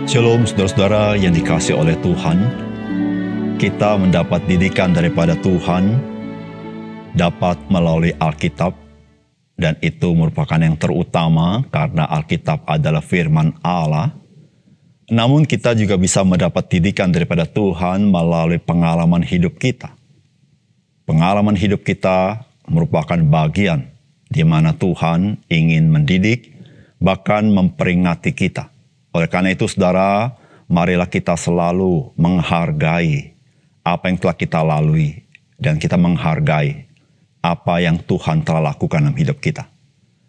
Shalom saudara-saudara yang dikasihi oleh Tuhan. Kita mendapat didikan daripada Tuhan, dapat melalui Alkitab, dan itu merupakan yang terutama karena Alkitab adalah firman Allah. Namun kita juga bisa mendapat didikan daripada Tuhan melalui pengalaman hidup kita. Pengalaman hidup kita merupakan bagian di mana Tuhan ingin mendidik, bahkan memperingati kita. Oleh karena itu, saudara, marilah kita selalu menghargai apa yang telah kita lalui dan kita menghargai apa yang Tuhan telah lakukan dalam hidup kita.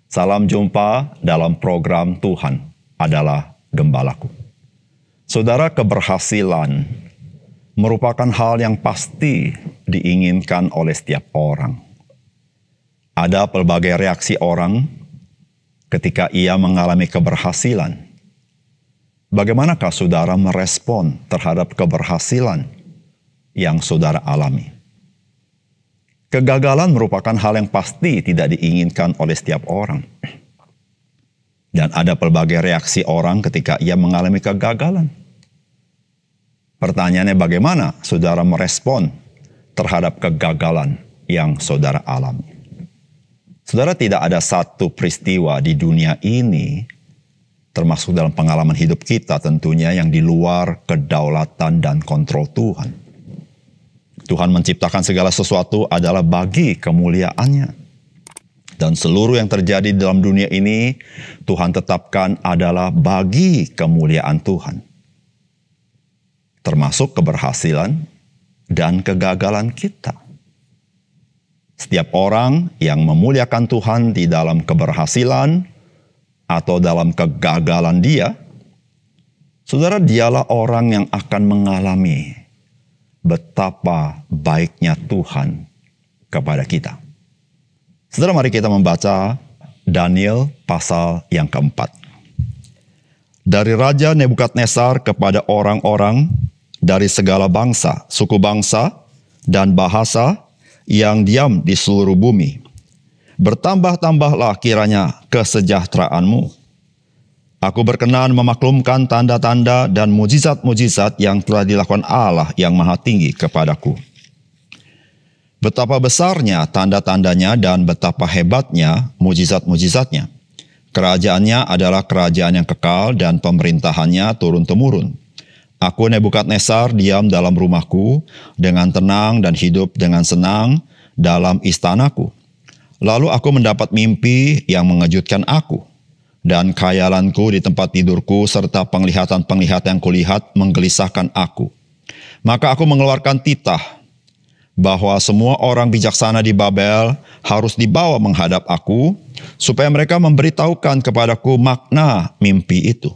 Salam jumpa dalam program Tuhan adalah Gembalaku. Saudara, keberhasilan merupakan hal yang pasti diinginkan oleh setiap orang. Ada pelbagai reaksi orang ketika ia mengalami keberhasilan. Bagaimanakah saudara merespon terhadap keberhasilan yang saudara alami? Kegagalan merupakan hal yang pasti tidak diinginkan oleh setiap orang. Dan ada pelbagai reaksi orang ketika ia mengalami kegagalan. Pertanyaannya, bagaimana saudara merespon terhadap kegagalan yang saudara alami? Saudara, tidak ada satu peristiwa di dunia ini, termasuk dalam pengalaman hidup kita tentunya, yang di luar kedaulatan dan kontrol Tuhan. Tuhan menciptakan segala sesuatu adalah bagi kemuliaannya. Dan seluruh yang terjadi dalam dunia ini, Tuhan tetapkan adalah bagi kemuliaan Tuhan. Termasuk keberhasilan dan kegagalan kita. Setiap orang yang memuliakan Tuhan di dalam keberhasilan atau dalam kegagalan dia, saudara, dialah orang yang akan mengalami betapa baiknya Tuhan kepada kita. Saudara, mari kita membaca Daniel pasal yang keempat. Dari Raja Nebukadnezar kepada orang-orang dari segala bangsa, suku bangsa, dan bahasa yang diam di seluruh bumi. Bertambah-tambahlah kiranya kesejahteraanmu. Aku berkenan memaklumkan tanda-tanda dan mujizat-mujizat yang telah dilakukan Allah yang Maha Tinggi kepadaku. Betapa besarnya tanda-tandanya dan betapa hebatnya mujizat-mujizatnya. Kerajaannya adalah kerajaan yang kekal dan pemerintahannya turun-temurun. Aku Nebukadnezar diam dalam rumahku dengan tenang dan hidup dengan senang dalam istanaku. Lalu aku mendapat mimpi yang mengejutkan aku, dan khayalanku di tempat tidurku serta penglihatan-penglihatan yang kulihat menggelisahkan aku. Maka aku mengeluarkan titah bahwa semua orang bijaksana di Babel harus dibawa menghadap aku, supaya mereka memberitahukan kepadaku makna mimpi itu.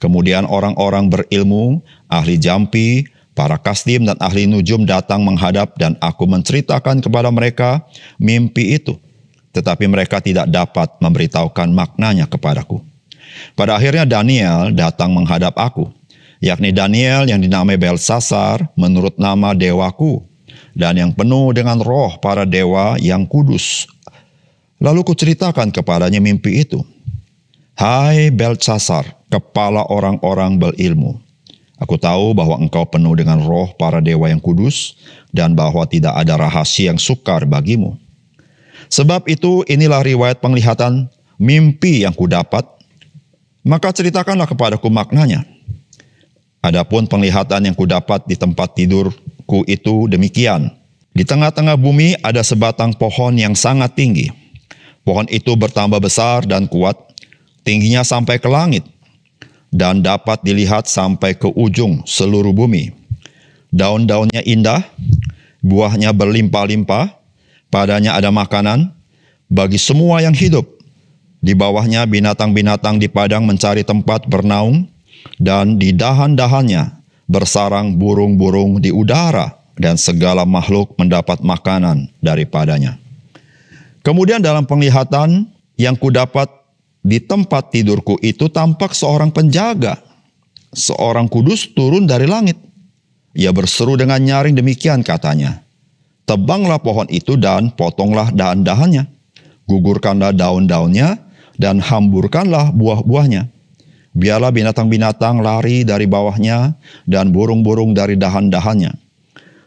Kemudian orang-orang berilmu, ahli jampi, para kasdim dan ahli nujum datang menghadap dan aku menceritakan kepada mereka mimpi itu. Tetapi mereka tidak dapat memberitahukan maknanya kepadaku. Pada akhirnya Daniel datang menghadap aku, yakni Daniel yang dinamai Belsasar menurut nama dewaku, dan yang penuh dengan roh para dewa yang kudus. Lalu kuceritakan kepadanya mimpi itu. Hai Belsasar, kepala orang-orang berilmu, aku tahu bahwa engkau penuh dengan roh para dewa yang kudus, dan bahwa tidak ada rahasia yang sukar bagimu. Sebab itu inilah riwayat penglihatan mimpi yang kudapat, maka ceritakanlah kepadaku maknanya. Adapun penglihatan yang kudapat di tempat tidurku itu demikian. Di tengah-tengah bumi ada sebatang pohon yang sangat tinggi. Pohon itu bertambah besar dan kuat, tingginya sampai ke langit, dan dapat dilihat sampai ke ujung seluruh bumi. Daun-daunnya indah, buahnya berlimpah-limpah, padanya ada makanan bagi semua yang hidup. Di bawahnya binatang-binatang di padang mencari tempat bernaung, dan di dahan-dahannya bersarang burung-burung di udara, dan segala makhluk mendapat makanan daripadanya. Kemudian dalam penglihatan yang kudapat di tempat tidurku itu tampak seorang penjaga, seorang kudus turun dari langit. Ia berseru dengan nyaring demikian katanya, tebanglah pohon itu dan potonglah dahan-dahannya, gugurkanlah daun-daunnya dan hamburkanlah buah-buahnya. Biarlah binatang-binatang lari dari bawahnya dan burung-burung dari dahan-dahannya.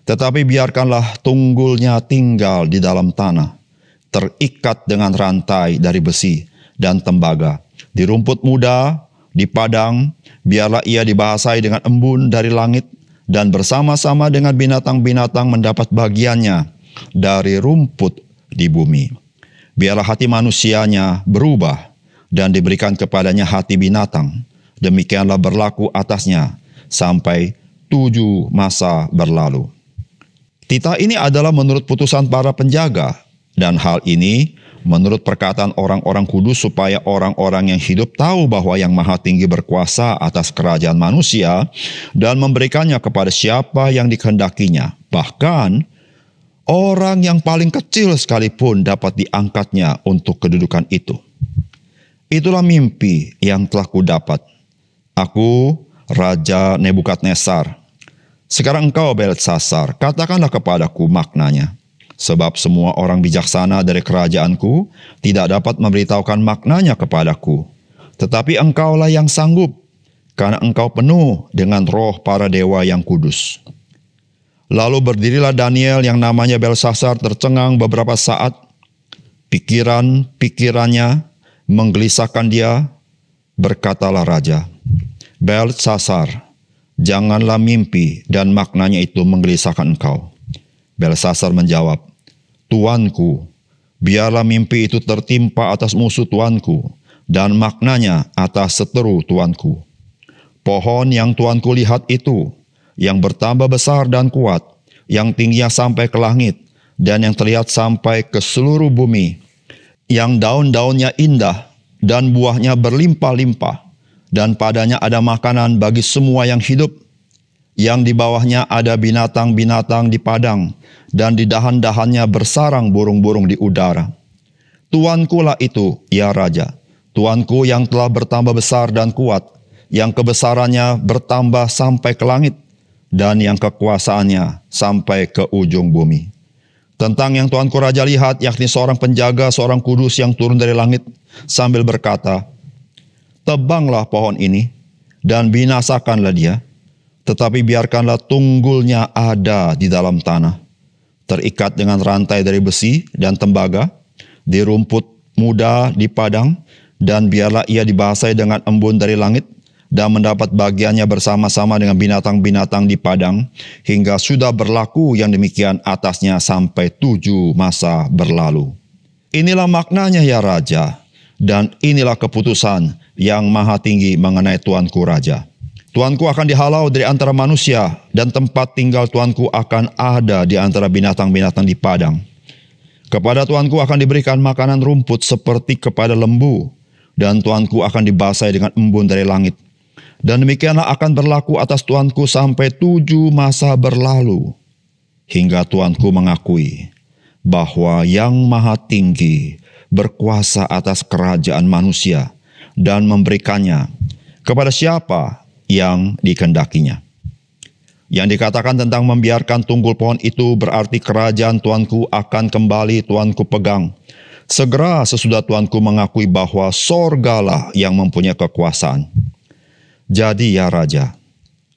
Tetapi biarkanlah tunggulnya tinggal di dalam tanah, terikat dengan rantai dari besi dan tembaga. Di rumput muda, di padang, biarlah ia dibahasai dengan embun dari langit, dan bersama-sama dengan binatang-binatang mendapat bagiannya dari rumput di bumi. Biarlah hati manusianya berubah, dan diberikan kepadanya hati binatang. Demikianlah berlaku atasnya sampai 7 masa berlalu. Titah ini adalah menurut putusan para penjaga, dan hal ini menurut perkataan orang-orang kudus supaya orang-orang yang hidup tahu bahwa Yang Maha Tinggi berkuasa atas kerajaan manusia dan memberikannya kepada siapa yang dikehendakinya. Bahkan orang yang paling kecil sekalipun dapat diangkatnya untuk kedudukan itu. Itulah mimpi yang telah kudapat. Aku, Raja Nebukadnezar. Sekarang engkau, Beltsasar, katakanlah kepadaku maknanya. Sebab semua orang bijaksana dari kerajaanku tidak dapat memberitahukan maknanya kepadaku. Tetapi engkaulah yang sanggup, karena engkau penuh dengan roh para dewa yang kudus. Lalu berdirilah Daniel yang namanya Beltsasar tercengang beberapa saat. Pikirannya menggelisahkan dia. Berkatalah raja, Beltsasar, janganlah mimpi dan maknanya itu menggelisahkan engkau. Beltsasar menjawab, Tuanku, biarlah mimpi itu tertimpa atas musuh tuanku, dan maknanya atas seteru tuanku. Pohon yang tuanku lihat itu, yang bertambah besar dan kuat, yang tingginya sampai ke langit, dan yang terlihat sampai ke seluruh bumi, yang daun-daunnya indah, dan buahnya berlimpah-limpah, dan padanya ada makanan bagi semua yang hidup, yang di bawahnya ada binatang-binatang di padang, dan di dahan-dahannya bersarang burung-burung di udara. Tuanku lah itu, ya Raja, Tuanku yang telah bertambah besar dan kuat, yang kebesarannya bertambah sampai ke langit, dan yang kekuasaannya sampai ke ujung bumi. Tentang yang Tuanku Raja lihat, yakni seorang penjaga, seorang kudus yang turun dari langit, sambil berkata, Tebanglah pohon ini, dan binasakanlah dia, tetapi biarkanlah tunggulnya ada di dalam tanah, terikat dengan rantai dari besi dan tembaga, di rumput muda di padang, dan biarlah ia dibahasai dengan embun dari langit, dan mendapat bagiannya bersama-sama dengan binatang-binatang di padang, hingga sudah berlaku yang demikian atasnya sampai 7 masa berlalu. Inilah maknanya, ya Raja, dan inilah keputusan Yang Maha Tinggi mengenai Tuanku Raja. Tuanku akan dihalau dari antara manusia, dan tempat tinggal Tuanku akan ada di antara binatang-binatang di padang. Kepada Tuanku akan diberikan makanan rumput seperti kepada lembu, dan Tuanku akan dibasai dengan embun dari langit. Dan demikianlah akan berlaku atas Tuanku sampai 7 masa berlalu, hingga Tuanku mengakui bahwa Yang Maha Tinggi berkuasa atas kerajaan manusia dan memberikannya kepada siapa yang dikehendakinya. Yang dikatakan tentang membiarkan tunggul pohon itu berarti kerajaan Tuanku akan kembali Tuanku pegang, segera sesudah Tuanku mengakui bahwa sorgalah yang mempunyai kekuasaan. Jadi ya Raja,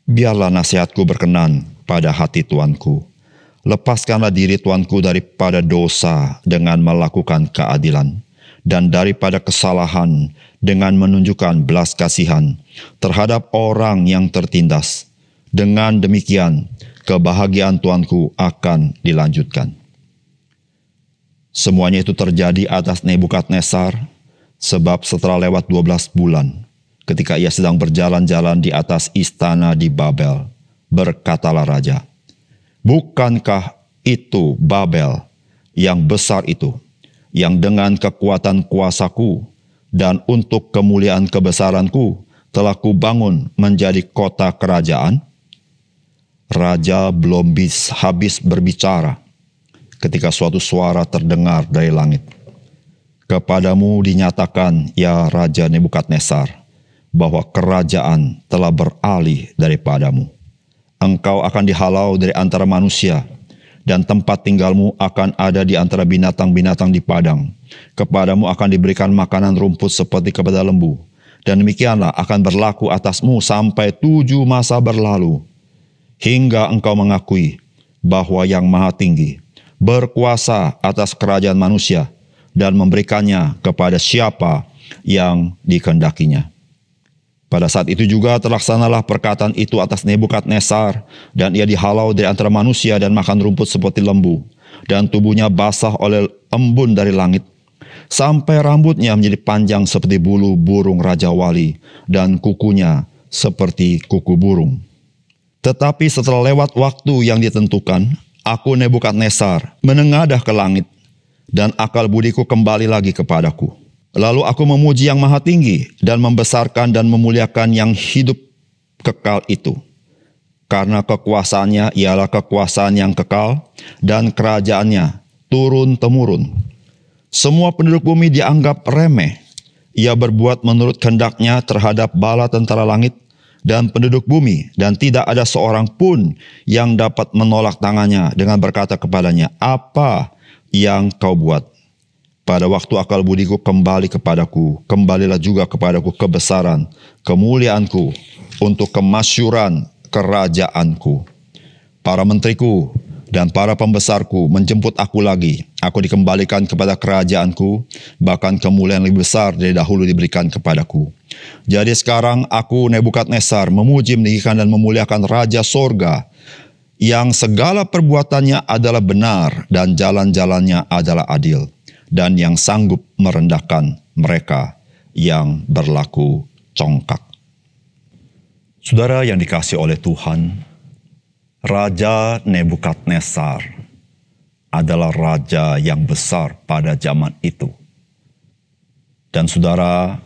biarlah nasihatku berkenan pada hati Tuanku. Lepaskanlah diri Tuanku daripada dosa dengan melakukan keadilan, dan daripada kesalahan dengan menunjukkan belas kasihan terhadap orang yang tertindas. Dengan demikian, kebahagiaan Tuanku akan dilanjutkan. Semuanya itu terjadi atas Nebukadnezar, sebab setelah lewat 12 bulan, ketika ia sedang berjalan-jalan di atas istana di Babel, berkatalah Raja, Bukankah itu Babel yang besar itu, yang dengan kekuatan kuasaku dan untuk kemuliaan kebesaranku telah kubangun menjadi kota kerajaan? Raja belum habis berbicara ketika suatu suara terdengar dari langit. Kepadamu dinyatakan, ya Raja Nebukadnezar, bahwa kerajaan telah beralih daripadamu. Engkau akan dihalau dari antara manusia, dan tempat tinggalmu akan ada di antara binatang-binatang di padang. Kepadamu akan diberikan makanan rumput seperti kepada lembu, Dan demikianlah akan berlaku atasmu sampai 7 masa berlalu, hingga engkau mengakui bahwa Yang Maha Tinggi berkuasa atas kerajaan manusia dan memberikannya kepada siapa yang dikehendakinya. Pada saat itu juga terlaksanalah perkataan itu atas Nebukadnezar, dan ia dihalau dari antara manusia dan makan rumput seperti lembu, dan tubuhnya basah oleh embun dari langit, sampai rambutnya menjadi panjang seperti bulu burung Raja Wali, dan kukunya seperti kuku burung. Tetapi setelah lewat waktu yang ditentukan, aku Nebukadnezar menengadah ke langit, dan akal budiku kembali lagi kepadaku. Lalu aku memuji Yang Maha Tinggi dan membesarkan dan memuliakan yang hidup kekal itu. Karena kekuasaannya ialah kekuasaan yang kekal dan kerajaannya turun-temurun. Semua penduduk bumi dianggap remeh. Ia berbuat menurut kehendaknya terhadap bala tentara langit dan penduduk bumi, dan tidak ada seorang pun yang dapat menolak tangannya dengan berkata kepadanya, "Apa yang kau buat?" Pada waktu akal budiku kembali kepadaku, kembalilah juga kepadaku kebesaran, kemuliaanku, untuk kemasyuran kerajaanku. Para menteriku dan para pembesarku menjemput aku lagi. Aku dikembalikan kepada kerajaanku, bahkan kemuliaan lebih besar dari dahulu diberikan kepadaku. Jadi sekarang aku Nebukadnezar memuji, meninggikan dan memuliakan Raja Sorga, yang segala perbuatannya adalah benar dan jalan-jalannya adalah adil, dan yang sanggup merendahkan mereka yang berlaku congkak. Saudara yang dikasihi oleh Tuhan, Raja Nebukadnezar adalah raja yang besar pada zaman itu. Dan saudara,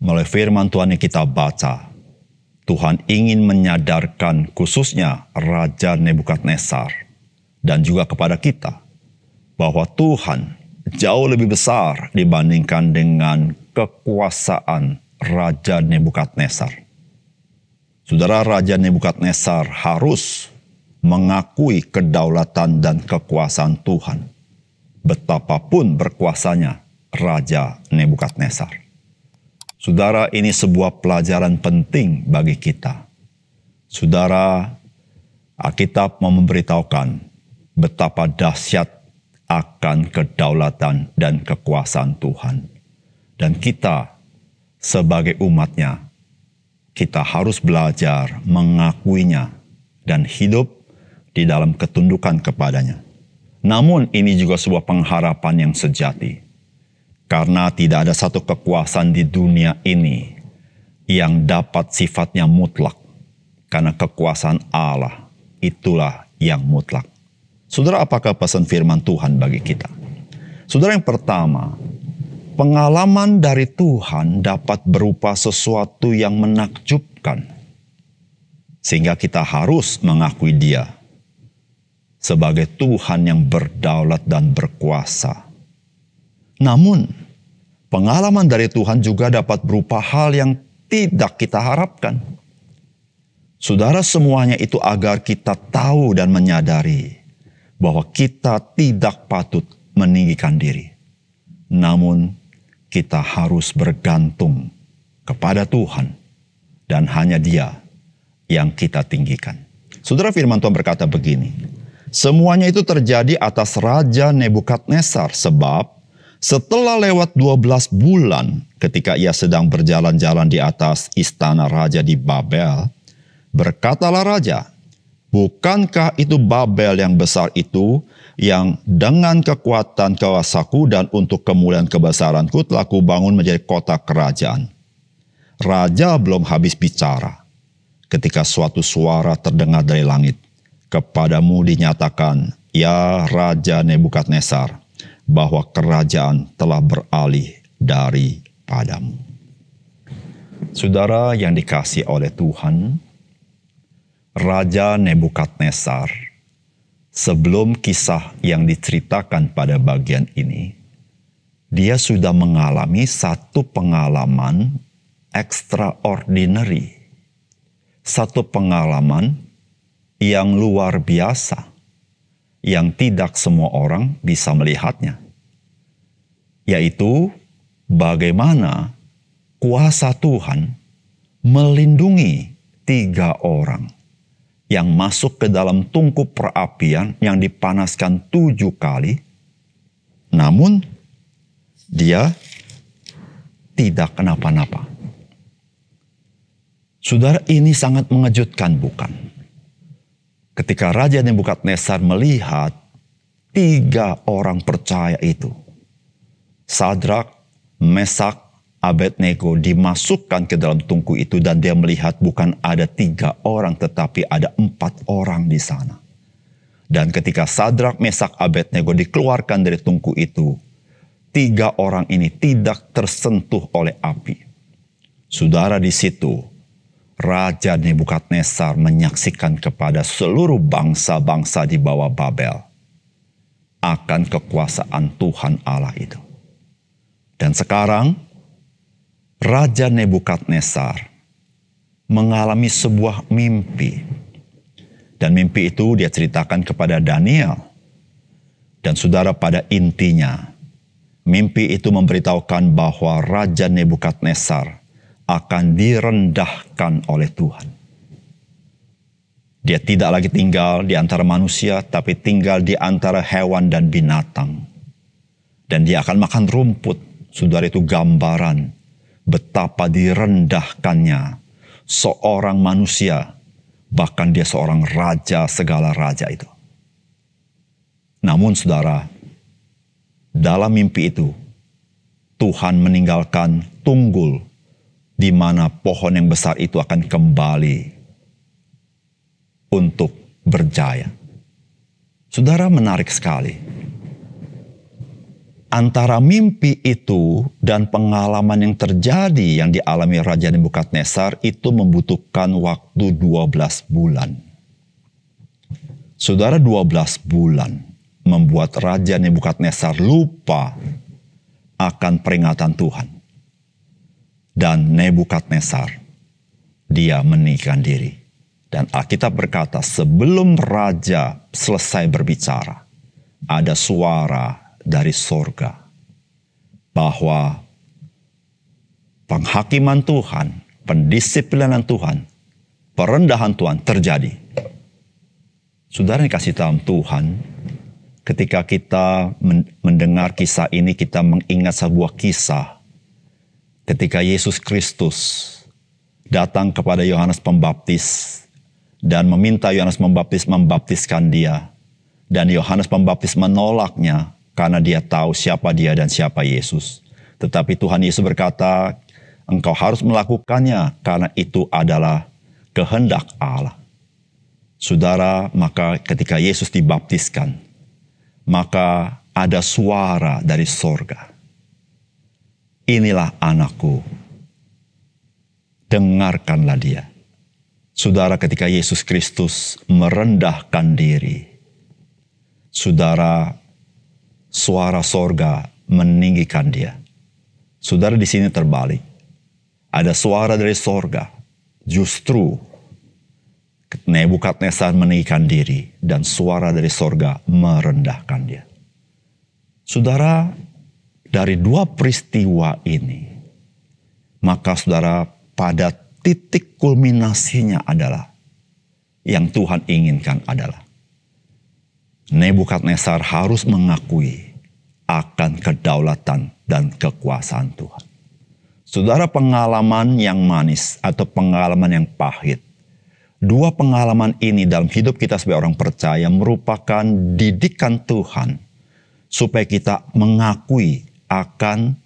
melalui firman Tuhan yang kita baca, Tuhan ingin menyadarkan khususnya Raja Nebukadnezar dan juga kepada kita bahwa Tuhan jauh lebih besar dibandingkan dengan kekuasaan Raja Nebukadnezar. Saudara, Raja Nebukadnezar harus mengakui kedaulatan dan kekuasaan Tuhan, betapapun berkuasanya Raja Nebukadnezar. Saudara, ini sebuah pelajaran penting bagi kita. Saudara, Alkitab memberitahukan betapa dahsyat akan kedaulatan dan kekuasaan Tuhan. Dan kita sebagai umatnya, kita harus belajar mengakuinya dan hidup di dalam ketundukan kepadanya. Namun ini juga sebuah pengharapan yang sejati. Karena tidak ada satu kekuasaan di dunia ini yang dapat sifatnya mutlak. Karena kekuasaan Allah itulah yang mutlak. Saudara, apakah pesan firman Tuhan bagi kita? Saudara, yang pertama, pengalaman dari Tuhan dapat berupa sesuatu yang menakjubkan, sehingga kita harus mengakui Dia sebagai Tuhan yang berdaulat dan berkuasa. Namun, pengalaman dari Tuhan juga dapat berupa hal yang tidak kita harapkan. Saudara, semuanya itu agar kita tahu dan menyadari bahwa kita tidak patut meninggikan diri. Namun, kita harus bergantung kepada Tuhan, dan hanya Dia yang kita tinggikan. Saudara, firman Tuhan berkata begini, semuanya itu terjadi atas Raja Nebukadnezar, sebab setelah lewat 12 bulan ketika ia sedang berjalan-jalan di atas istana raja di Babel, berkatalah raja, bukankah itu Babel yang besar itu, yang dengan kekuatan kuasaku dan untuk kemuliaan kebesaranku telah kubangun menjadi kota kerajaan? Raja belum habis bicara, ketika suatu suara terdengar dari langit, kepadamu dinyatakan, ya Raja Nebukadnezar, bahwa kerajaan telah beralih daripadamu. Saudara yang dikasihi oleh Tuhan, Raja Nebukadnezar, sebelum kisah yang diceritakan pada bagian ini, dia sudah mengalami satu pengalaman extraordinary. Satu pengalaman yang luar biasa, yang tidak semua orang bisa melihatnya. Yaitu bagaimana kuasa Tuhan melindungi 3 orang yang masuk ke dalam tungku perapian yang dipanaskan 7 kali, namun dia tidak kenapa-napa. Saudara, ini sangat mengejutkan, bukan? Ketika Raja Nebukadnezar melihat 3 orang percaya itu, Sadrak, Mesak, Abednego dimasukkan ke dalam tungku itu, dan dia melihat bukan ada 3 orang tetapi ada 4 orang di sana. Dan ketika Sadrak, Mesak, Abednego dikeluarkan dari tungku itu, 3 orang ini tidak tersentuh oleh api. Saudara, di situ Raja Nebukadnezar menyaksikan kepada seluruh bangsa-bangsa di bawah Babel akan kekuasaan Tuhan Allah itu. Dan sekarang Raja Nebukadnezar mengalami sebuah mimpi. Dan mimpi itu dia ceritakan kepada Daniel. Dan saudara, pada intinya mimpi itu memberitahukan bahwa Raja Nebukadnezar akan direndahkan oleh Tuhan. Dia tidak lagi tinggal di antara manusia, tapi tinggal di antara hewan dan binatang. Dan dia akan makan rumput. Saudara, itu gambaran betapa direndahkannya seorang manusia, bahkan dia seorang raja segala raja itu. Namun saudara, dalam mimpi itu Tuhan meninggalkan tunggul di mana pohon yang besar itu akan kembali untuk berjaya. Saudara, menarik sekali. Antara mimpi itu dan pengalaman yang terjadi yang dialami Raja Nebukadnezar itu membutuhkan waktu 12 bulan. Saudara, 12 bulan membuat Raja Nebukadnezar lupa akan peringatan Tuhan. Dan Nebukadnezar, dia menikahkan diri. Dan Alkitab berkata, sebelum raja selesai berbicara, ada suara dari sorga bahwa penghakiman Tuhan, pendisiplinan Tuhan, perendahan Tuhan terjadi. Saudara yang kasih tahu Tuhan, ketika kita mendengar kisah ini, kita mengingat sebuah kisah ketika Yesus Kristus datang kepada Yohanes Pembaptis dan meminta Yohanes Pembaptis membaptiskan dia. Dan Yohanes Pembaptis menolaknya karena dia tahu siapa dia dan siapa Yesus. Tetapi Tuhan Yesus berkata, engkau harus melakukannya karena itu adalah kehendak Allah. Saudara, maka ketika Yesus dibaptiskan, maka ada suara dari sorga. Inilah anakku, dengarkanlah dia. Saudara, ketika Yesus Kristus merendahkan diri, saudara, suara sorga meninggikan dia. Saudara, di sini terbalik. Ada suara dari sorga. Justru Nebukadnezar meninggikan diri dan suara dari sorga merendahkan dia. Saudara, dari 2 peristiwa ini, maka saudara, pada titik kulminasinya adalah yang Tuhan inginkan adalah Nebukadnezar harus mengakui akan kedaulatan dan kekuasaan Tuhan. Saudara, pengalaman yang manis atau pengalaman yang pahit, 2 pengalaman ini dalam hidup kita sebagai orang percaya merupakan didikan Tuhan supaya kita mengakui akan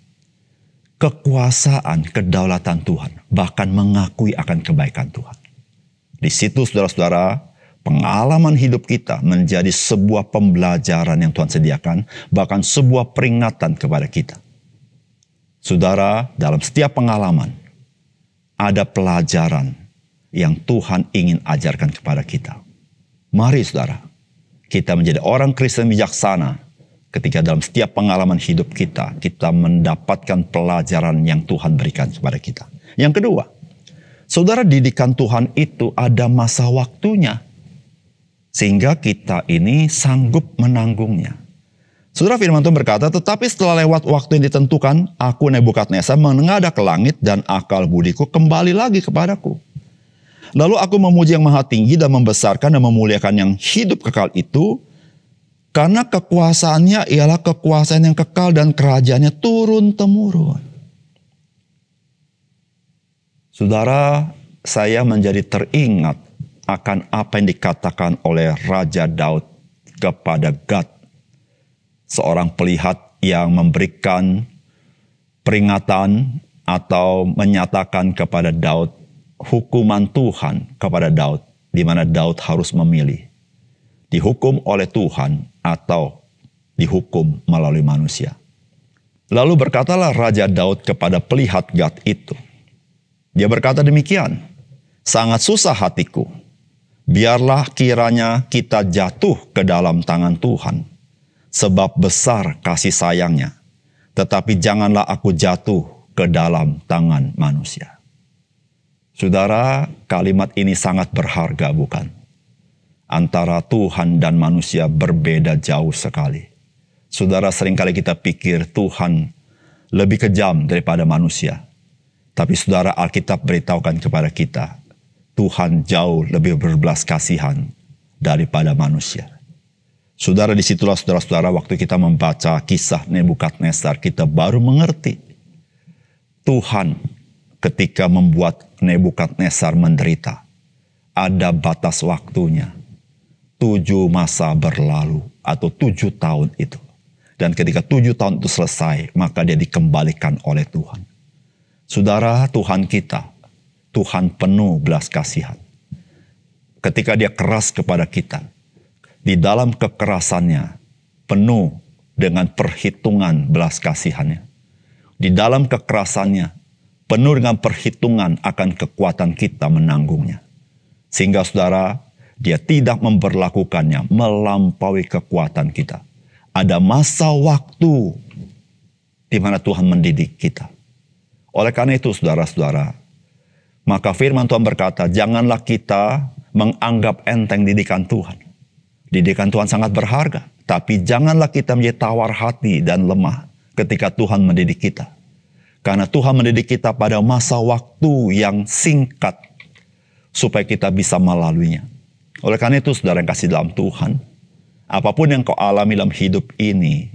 kekuasaan, kedaulatan Tuhan, bahkan mengakui akan kebaikan Tuhan. Di situ saudara-saudara, pengalaman hidup kita menjadi sebuah pembelajaran yang Tuhan sediakan, bahkan sebuah peringatan kepada kita. Saudara, dalam setiap pengalaman ada pelajaran yang Tuhan ingin ajarkan kepada kita. Mari saudara, kita menjadi orang Kristen bijaksana. Ketika dalam setiap pengalaman hidup kita, kita mendapatkan pelajaran yang Tuhan berikan kepada kita. Yang kedua, saudara, didikan Tuhan itu ada masa waktunya. Sehingga kita ini sanggup menanggungnya. Saudara, firman Tuhan berkata, tetapi setelah lewat waktu yang ditentukan, aku Nebukadnezar menengadah ke langit dan akal budiku kembali lagi kepadaku. Lalu aku memuji yang maha tinggi dan membesarkan dan memuliakan yang hidup kekal itu, karena kekuasaannya ialah kekuasaan yang kekal dan kerajaannya turun-temurun. Saudara, saya menjadi teringat akan apa yang dikatakan oleh Raja Daud kepada Gad, seorang pelihat yang memberikan peringatan atau menyatakan kepada Daud hukuman Tuhan kepada Daud, di mana Daud harus memilih, dihukum oleh Tuhan atau dihukum melalui manusia. Lalu berkatalah Raja Daud kepada pelihat Gad itu. Dia berkata demikian, sangat susah hatiku, biarlah kiranya kita jatuh ke dalam tangan Tuhan, sebab besar kasih sayangnya, tetapi janganlah aku jatuh ke dalam tangan manusia. Saudara, kalimat ini sangat berharga, bukan? Antara Tuhan dan manusia berbeda jauh sekali. Saudara, seringkali kita pikir Tuhan lebih kejam daripada manusia. Tapi saudara, Alkitab beritahukan kepada kita, Tuhan jauh lebih berbelas kasihan daripada manusia. Saudara, disitulah saudara-saudara waktu kita membaca kisah Nebukadnezar, kita baru mengerti Tuhan ketika membuat Nebukadnezar menderita, ada batas waktunya. 7 masa berlalu atau 7 tahun itu. Dan ketika 7 tahun itu selesai, maka dia dikembalikan oleh Tuhan. Saudara, Tuhan kita, Tuhan penuh belas kasihan. Ketika dia keras kepada kita, di dalam kekerasannya penuh dengan perhitungan belas kasihannya. Di dalam kekerasannya penuh dengan perhitungan akan kekuatan kita menanggungnya. Sehingga saudara, dia tidak memperlakukannya melampaui kekuatan kita. Ada masa waktu di mana Tuhan mendidik kita. Oleh karena itu saudara-saudara, maka firman Tuhan berkata, janganlah kita menganggap enteng didikan Tuhan. Didikan Tuhan sangat berharga. Tapi janganlah kita menjadi tawar hati dan lemah ketika Tuhan mendidik kita. Karena Tuhan mendidik kita pada masa waktu yang singkat, supaya kita bisa melaluinya. Oleh karena itu saudara yang kasih dalam Tuhan, apapun yang kau alami dalam hidup ini,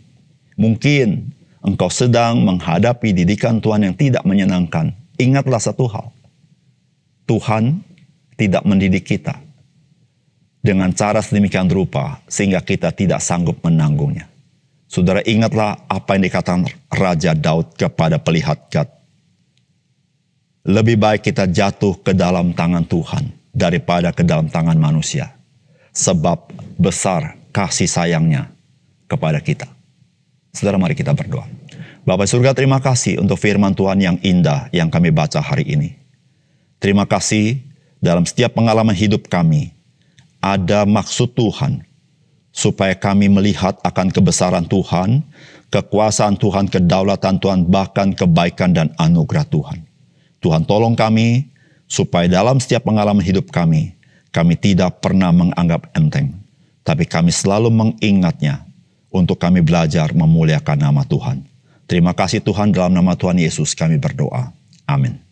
mungkin engkau sedang menghadapi didikan Tuhan yang tidak menyenangkan. Ingatlah satu hal, Tuhan tidak mendidik kita dengan cara sedemikian rupa sehingga kita tidak sanggup menanggungnya. Saudara, ingatlah apa yang dikatakan Raja Daud kepada pelihat Gad. Lebih baik kita jatuh ke dalam tangan Tuhan daripada ke dalam tangan manusia. Sebab besar kasih sayangnya kepada kita. Saudara, mari kita berdoa. Bapa surga, terima kasih untuk firman Tuhan yang indah yang kami baca hari ini. Terima kasih dalam setiap pengalaman hidup kami, ada maksud Tuhan, supaya kami melihat akan kebesaran Tuhan, kekuasaan Tuhan, kedaulatan Tuhan, bahkan kebaikan dan anugerah Tuhan. Tuhan tolong kami, supaya dalam setiap pengalaman hidup kami tidak pernah menganggap enteng, tapi kami selalu mengingatnya untuk kami belajar memuliakan nama Tuhan. Terima kasih Tuhan, dalam nama Tuhan Yesus kami berdoa. Amin.